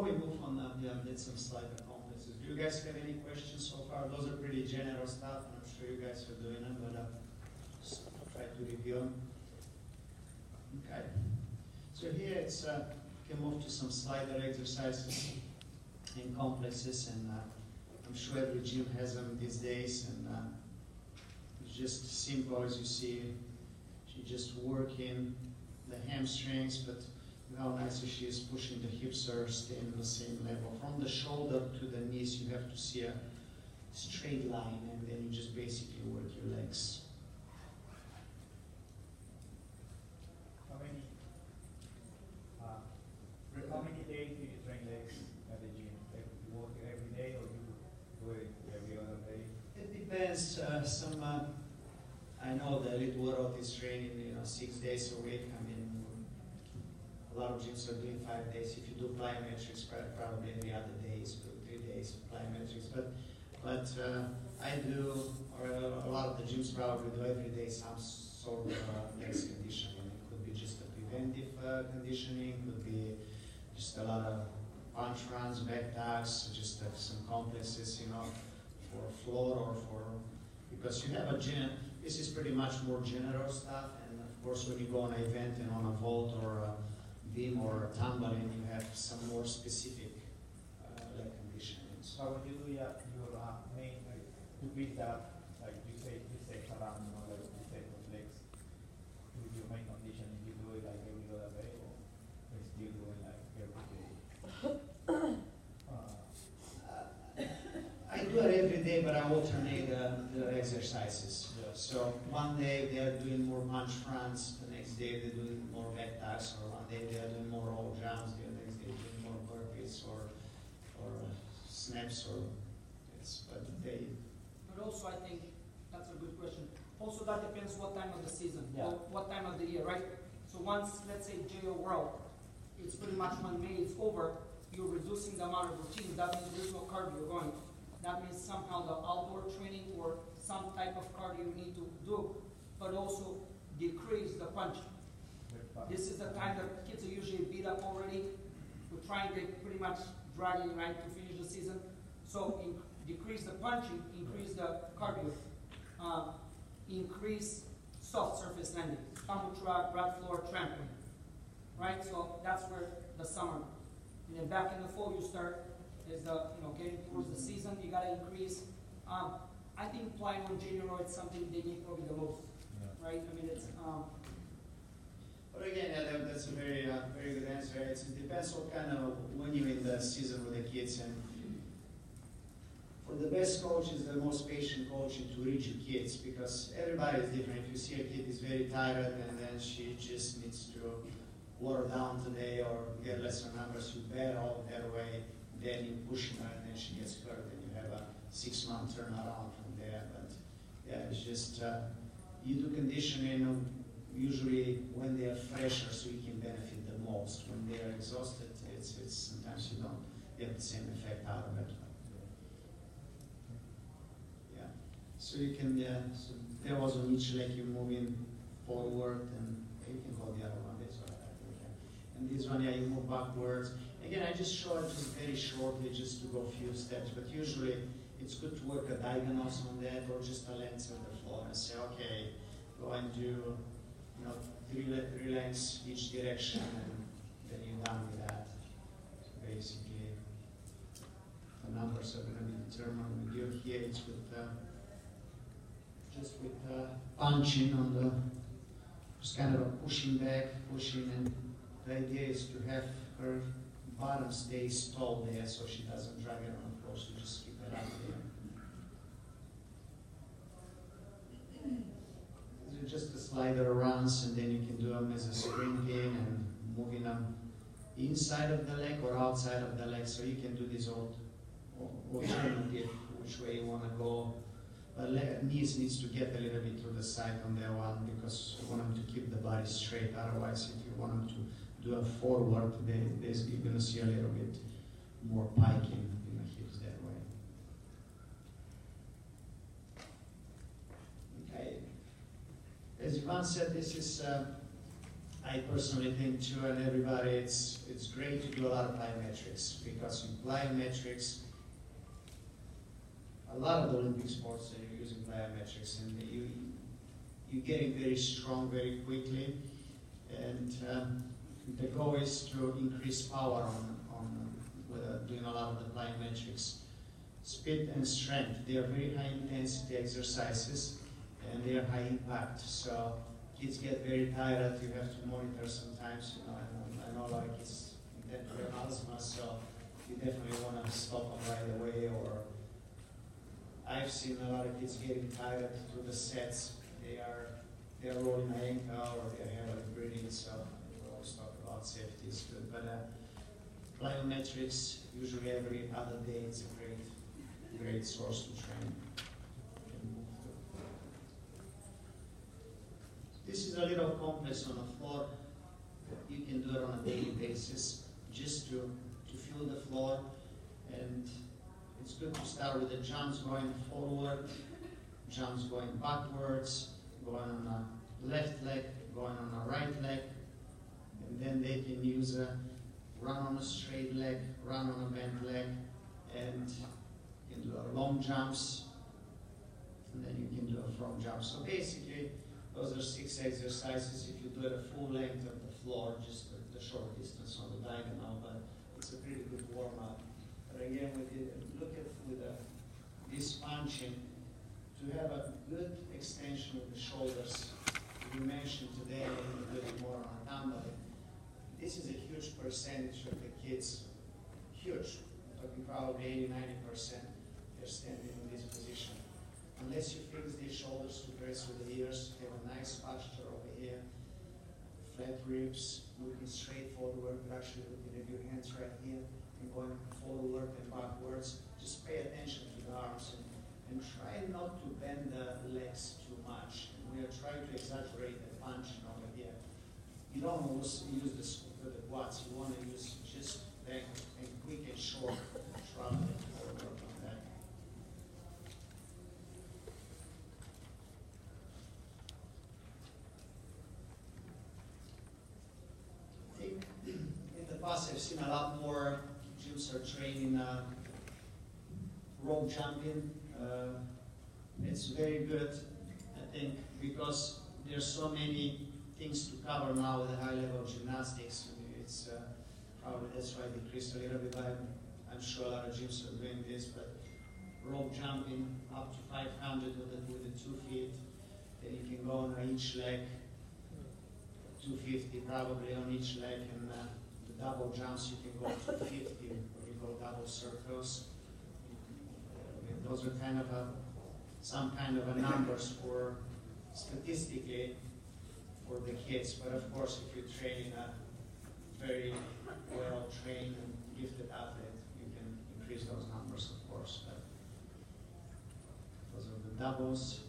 before we move on, did some slider complexes. Do you guys have any questions so far? Those are pretty general stuff, and I'm sure you guys are doing them, but just try to review them. Okay. So here it's you can move to some slider exercises and complexes, and I'm sure every gym has them these days, and it's just simple as you see. She's just working the hamstrings, but how nicely she is pushing the hips are staying on the same level. From the shoulder to the knees, you have to see a straight line, and then you just basically work your legs. How many days do you train legs at the gym? Like, you work every day, or you do it every other day? It depends. I know the Elite World is training, 6 days a week. I mean, a lot of gyms are doing 5 days. If you do plyometrics, probably every other day is good, 3 days of plyometrics. But I do, or a lot of the gyms probably do every day some sort of legs conditioning. It could be just a preventive conditioning, could be just a lot of punch runs, back tucks, just some complexes, for floor or for, because you have a gym. This is pretty much more general stuff, and of course when you go on an event and on a vault or a beam or a tumbling, you have some more specific leg conditioning. So when you do your main, to build up, like you say around, like you say for legs, with your main conditioning, you do it like every other day, or you still doing like every day? I do it every day, but I alternate the exercises. Yeah. So one day they are doing more punch fronts, the next day they're doing more back tucks, or one day they are doing more roll jumps, the next day they're doing more burpees or snaps, or yes, but they. But also, I think that's a good question. Also, that depends what time of the season, Yeah. what time of the year, right? So once, let's say, JO World, it's pretty much when May is over, you're reducing the amount of routines. That means there's no cardio going. That means somehow the outdoor training or some type of cardio you need to do, but also decrease the punching. This is the time that kids are usually beat up already. We're trying to pretty much dragging right to finish the season. So decrease the punching, increase the cardio, increase soft surface landing, tumble truck, rat floor, trampoline. Right? So that's where the summer. And then back in the fall you start is the getting towards the season, you gotta increase. I think plyo in general it's something they need probably the most. Yeah. Right? I mean it's But again, that's a very very good answer. It depends what kind of when you're in the season with the kids, and for the best coach is the most patient coach to read your kids, because everybody is different. If you see a kid is very tired and then she just needs to water down today or get lesser numbers, you bet all that way. Then you push her and then she gets hurt, and you have a 6-month turnaround from there. But yeah, it's just you do conditioning usually when they are fresher, so you can benefit the most. When they are exhausted, it's sometimes you don't get the same effect out of it. Yeah. So you can so there was on each leg you moving forward, and you can go the other one. That's all right. And this one, yeah, you move backwards. Again, I just show it just very shortly, just to go a few steps, but usually it's good to work a diagonals on that, or just a length of the floor, and say, okay, go and do, three lengths each direction, and then you're done with that. So basically, the numbers are going to be determined with you. Here it's with, just with punching on the, just kind of a pushing back, pushing, and the idea is to have her bottom stays tall there, so she doesn't drag it on the floor, so just keep it up there. These are just the slider runs, and then you can do them as a sprinting and moving them inside of the leg or outside of the leg, so you can do this alternative, which way you want to go. But knees needs to get a little bit to the side on that one, because you want them to keep the body straight. Otherwise, if you want them to do a forward, you're going to see a little bit more piking in the hips that way. Okay. As Ivan said, this is I personally think too, and everybody, it's great to do a lot of plyometrics, because in plyometrics, a lot of the Olympic sports are using plyometrics, and you're getting very strong very quickly, and the goal is to increase power with doing a lot of the plyometrics. Speed and strength, they are very high intensity exercises, and they are high impact, so kids get very tired. You have to monitor sometimes, you know, and I know a lot of kids intend to have asthma, so you definitely want to stop them right away. Or I've seen a lot of kids getting tired through the sets. They're rolling an ankle or they're heavily breathing, so we always talk about safety is good. But plyometrics, usually every other day, it's a great source to train. This is a little complex on the floor. You can do it on a daily basis just to feel the floor. And it's good to start with the jumps going forward, jumps going backwards, going on a left leg, going on a right leg. And then they can use a run on a straight leg, run on a bent leg, and you can do long jumps, and then you can do a front jump. So basically, those are 6 exercises. If you do it a full length of the floor, just the short distance on the diagonal, but it's a pretty good warm-up. But again, look at with this punching, to have a good extension of the shoulders. You mentioned today, a little bit more on dumbbell. This is a huge percentage of the kids, huge, I'm talking probably 80–90%, they're standing in this position. Unless you fix these shoulders to press with the ears, have a nice posture over here, flat ribs, moving straight forward, you're actually looking at your hands right here, and going forward and backwards. Just pay attention to the arms, and try not to bend the legs too much. And we are trying to exaggerate the punching over here. You don't want to use the quads, you want to use just bang and quick and short, rather than forward on that. In the past, I've seen a lot more gyms are training rope jumping. It's very good, I think, because there's so many things to cover now with the high level of gymnastics. It's probably that's why it decreased a little bit. I'm sure a lot of gyms are doing this, but rope jumping up to 500 with the 2 feet. Then you can go on each leg, 250 probably on each leg, and the double jumps you can go 250, what you call double circles. Those are kind of some kind of numbers for statistically for the kids. But of course, if you're training a very well trained and gifted athlete, you can increase those numbers, of course. But those are the doubles.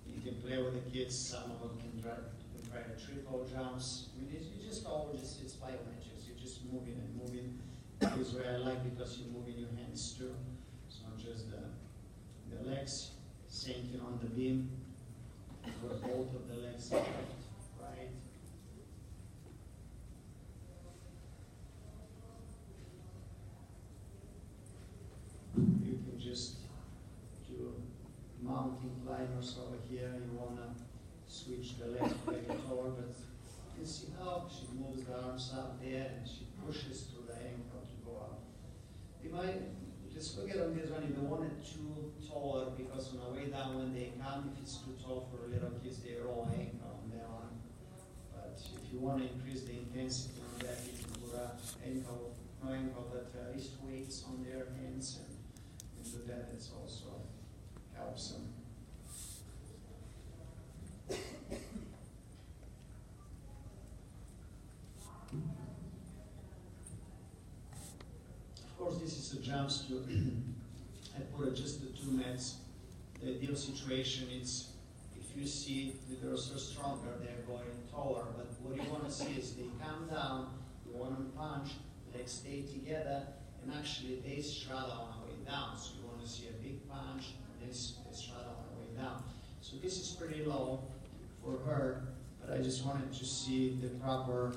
You can play with the kids. Some of them can try the triple jumps. I mean, you just always, it's plyometrics. You're just moving and moving. That is what I like, because you're moving your hands too. It's not just the legs sinking on the beam, for both of the legs, left, right. You can just do mountain climbers over here. You want to switch the leg forward, but you can see how she moves the arms up there and she pushes through the ankle to go up. You might just look at on this one, if you want it too taller, because on the way down when they come, if it's too tall for little kids, they roll ankle on that one. But if you want to increase the intensity on that, you can put no ankle, but wrist weights on their hands, and do that. It's also helps them. Of course, this is a jumps to, I put just the 2 mats. The ideal situation is, if you see the girls are stronger, they're going taller, but what you want to see is they come down, you want them to punch, legs stay together, and actually they straddle on the way down. So you want to see a big punch, and they straddle on the way down. So this is pretty low for her, But I just wanted to see the proper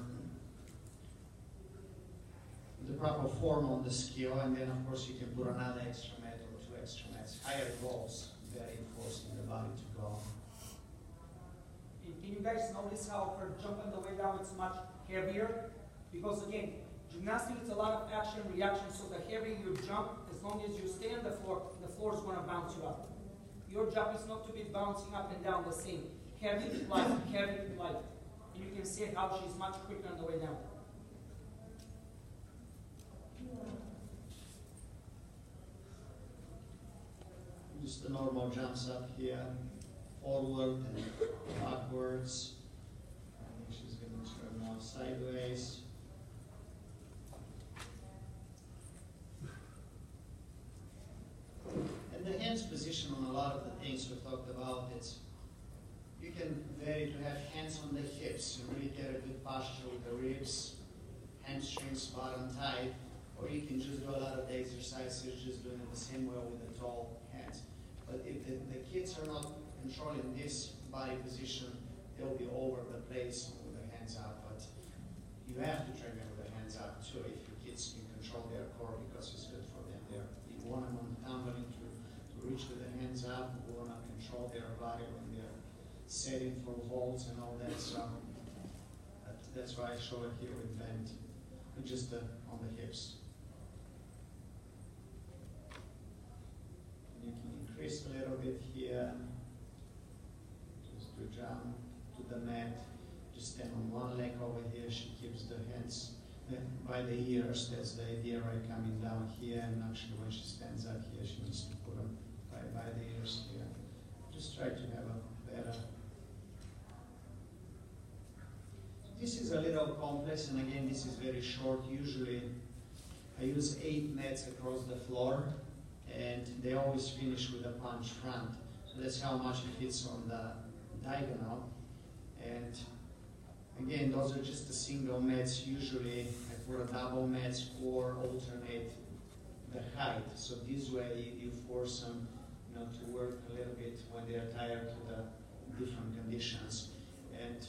form on the scale, and then of course you can put another extra mat or 2 extra mats. Higher goals, very forcing the body to go. And can you guys notice how for jumping the way down it's much heavier? Because again, gymnastics is a lot of action, reaction, so the heavier you jump, as long as you stay on the floor is going to bounce you up. Your job is not to be bouncing up and down the same. Heavy, light, heavy, light. And you can see how she's much quicker on the way down. Just the normal jumps up here, forward and backwards. I think she's going to turn now sideways. And the hands position on a lot of the things we talked about, you can vary to have hands on the hips and really get a good posture with the ribs, hamstrings, bottom tight, or you can just do a lot of the exercises just doing it the same way with the tall hands. But if the kids are not controlling this body position, they'll be all over the place with their hands up. But you have to train them with their hands up too if your kids can control their core, because it's good for them there. You want them on tumbling to reach with their hands up. You want to control their body when they're setting for vaults and all that. So that's why I show it here with bend, just on the hips. You can increase a little bit here, just to jump to the mat, just stand on one leg over here. She keeps the hands by the ears. That's the idea, right, coming down here, and actually when she stands up here, she needs to put them by the ears here. Just try to have a better. This is a little complex, and again, this is very short. Usually I use 8 mats across the floor, and they always finish with a punch front. So that's how much it fits on the diagonal. And again, those are just the single mats. Usually I put a double mats or alternate the height. So this way you force them, to work a little bit when they're tired to the different conditions. And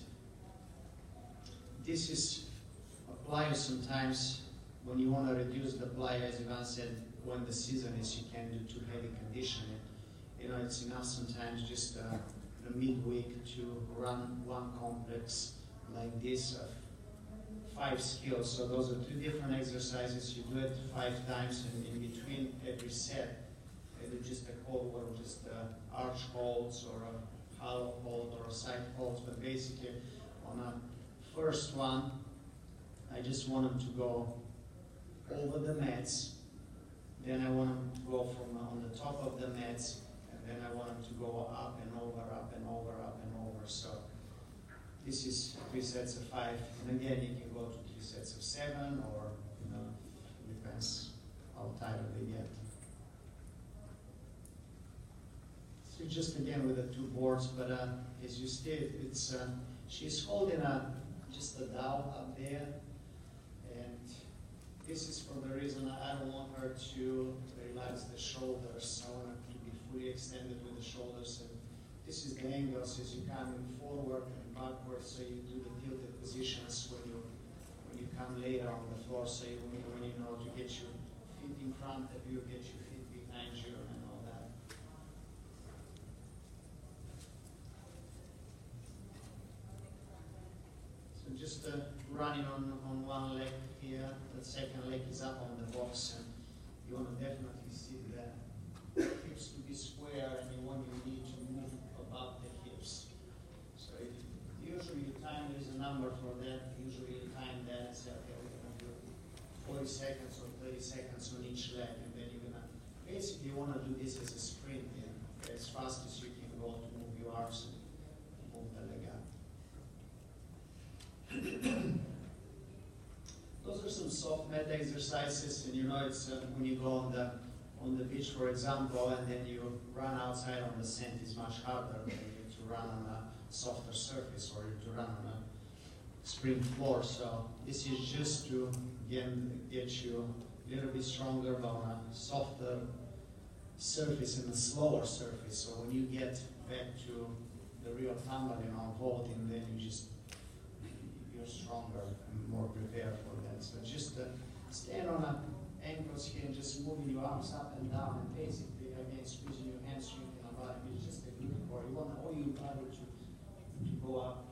this is applied sometimes when you want to reduce the ply, as Ivan said, when the season is, you can't do too heavy conditioning. It's enough sometimes just the midweek to run one complex like this of 5 skills. So those are 2 different exercises. You do it 5 times, and in between every set, either just a hold or just arch holds or a hollow hold or a side hold. But basically, on a first one, I just want them to go over the mats. Then I want them to go from on the top of the mats, and then I want them to go up and over, up and over, up and over. So this is 3 sets of 5, and again you can go to 3 sets of 7, or depends how tired they get. So just again with the 2 boards, but as you stated, it's she's holding just a dowel up there. This is for the reason I don't want her to relax the shoulders. I want her to be fully extended with the shoulders. And this is the angles as you come forward and backward. So you do the tilted positions when you come later on the floor. So when you know to get your feet in front of you, get your feet behind you, and all that. So just running on one leg here. The second leg is up on the box, and you want to definitely see the hips to be square, and you want your knee to move above the hips. So usually you time, there's a number for that. Usually you time that and say, okay, we're going to do 40 seconds or 30 seconds on each leg, and then you're going to, basically you want to do this as a sprint, as fast as you can go to move your arms and move the leg up. Those are some soft mat exercises, and it's when you go on the beach, for example, and then you run outside on the sand, it's much harder than to run on a softer surface or to run on a spring floor. So this is just to again get you a little bit stronger, but on a softer surface and a slower surface. So when you get back to the real combat, holding, then you're stronger and more prepared for that. So just stand on ankles here and just moving your arms up and down, and basically again squeezing your hamstring in the body. It's just a good core. You want all your body to go up.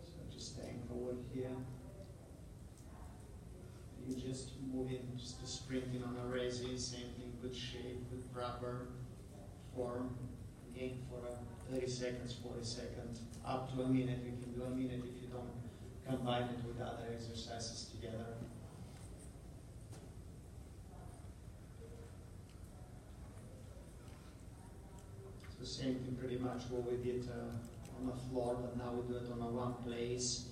So just the ankle work here. You just moving, just sprinting on a raising, same thing, good shape, good proper form. Again for 30 seconds, 40 seconds, up to a minute. You can do a minute if you don't combine it with other exercises together. So same thing pretty much what we did on the floor, but now we do it on a one place.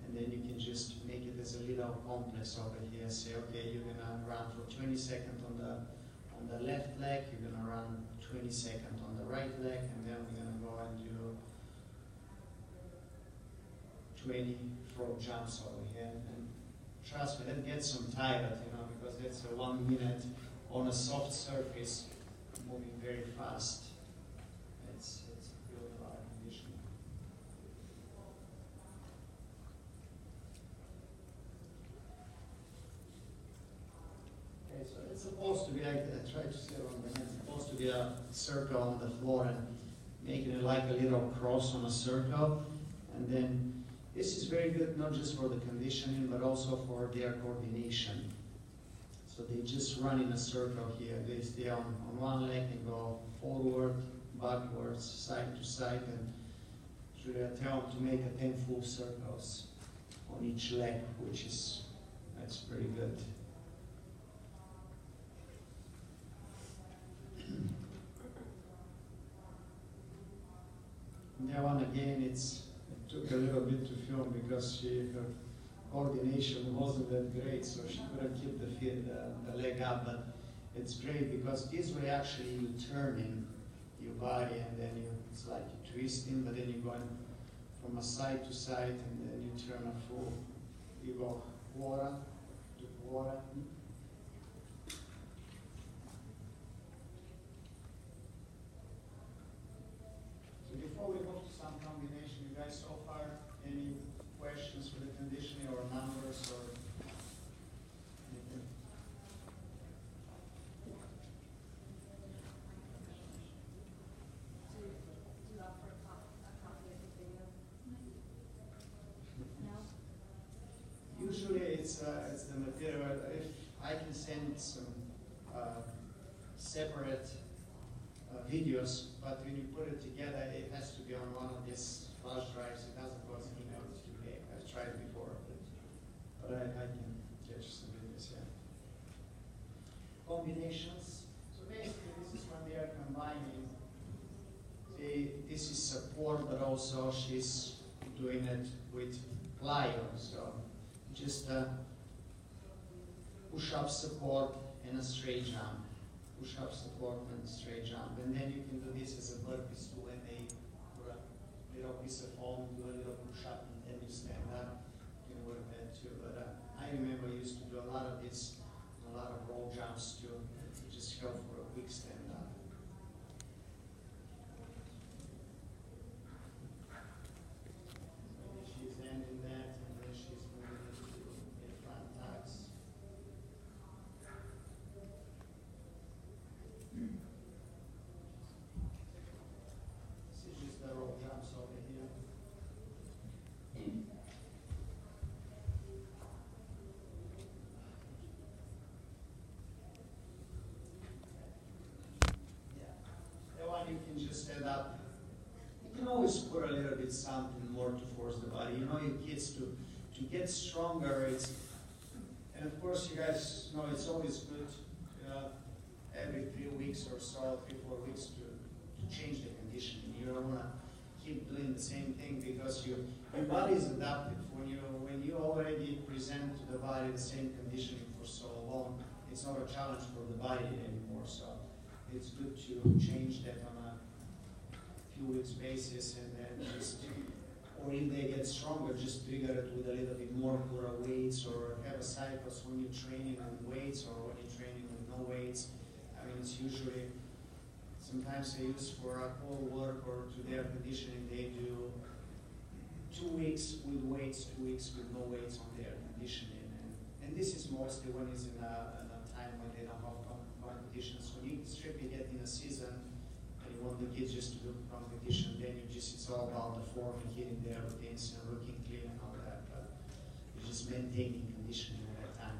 And then you can just make it as a little complex over here. Say, okay, you're gonna run for 20 seconds on the left leg, you're gonna run 20 seconds on the right leg, and then we're gonna go and do 20 frog jumps over here. And trust me, that gets some tired, because that's a 1 minute on a soft surface, moving very fast. It's building a lot of conditioning. Okay, so it's supposed to be like, I tried to say it on the hand, it's supposed to be a circle on the floor and making it like a little cross on a circle. And then this is very good not just for the conditioning, but also for their coordination. So they just run in a circle here. They stay on one leg and go forward, backwards, side to side, and should I tell them to make 10 full circles on each leg, that's pretty good. That one again, it took a little bit to film because her coordination wasn't that great, so she couldn't keep the leg up. But it's great because this way actually you turn in your body, and then it's like you're twisting, but then you're going from a side to side, and then you turn a full. You go quarter to quarter. Before we move to some combination, you guys so far, any questions for the conditioning or numbers or anything? Do you offer a copy of the video? No? Usually it's the material. If I can send some separate videos, but when you put it together, it has to be on one of these flash drives. It doesn't go as an email, it's too big. I've tried before, but I can catch some videos, yeah. Combinations. So basically, this is when they are combining. This is support, but also she's doing it with plyo. So just push-up support and a straight jump. Push-up support and straight jump. And then you can do this as a burpees too, when they put a little piece of foam, do a little push-up, and then you stand up. You can work that too. But I remember I used to do a lot of this, a lot of roll jumps too. Just go for a quick stand up. So she's ending that, and then she's moving into the front tucks. This is just the roll jumps over here. Yeah. That one you can just stand up. You can always put a little bit something more to force the body. Your kids to get stronger. And of course you guys know it's always good every 3 weeks or so, 3-4 weeks to change the conditioning. You don't want to keep doing the same thing because your body is adaptive. When you already present to the body the same conditioning for so long, it's not a challenge for the body anymore. So it's good to change that on a few weeks basis, and then just, or if they get stronger, just trigger it with a little bit more Cura weights, or have a cycles when you're training with weights or when you're training with no weights. I mean, it's Sometimes they use for cold work or to their conditioning, they do 2 weeks with weights, 2 weeks with no weights on their conditioning. And this is mostly when it's in a time when they don't have competitions. When you strictly get in a season and you want the kids just to do competition, then it's all about the form and hitting their routines and looking clean and all that. But you're just maintaining conditioning at that time.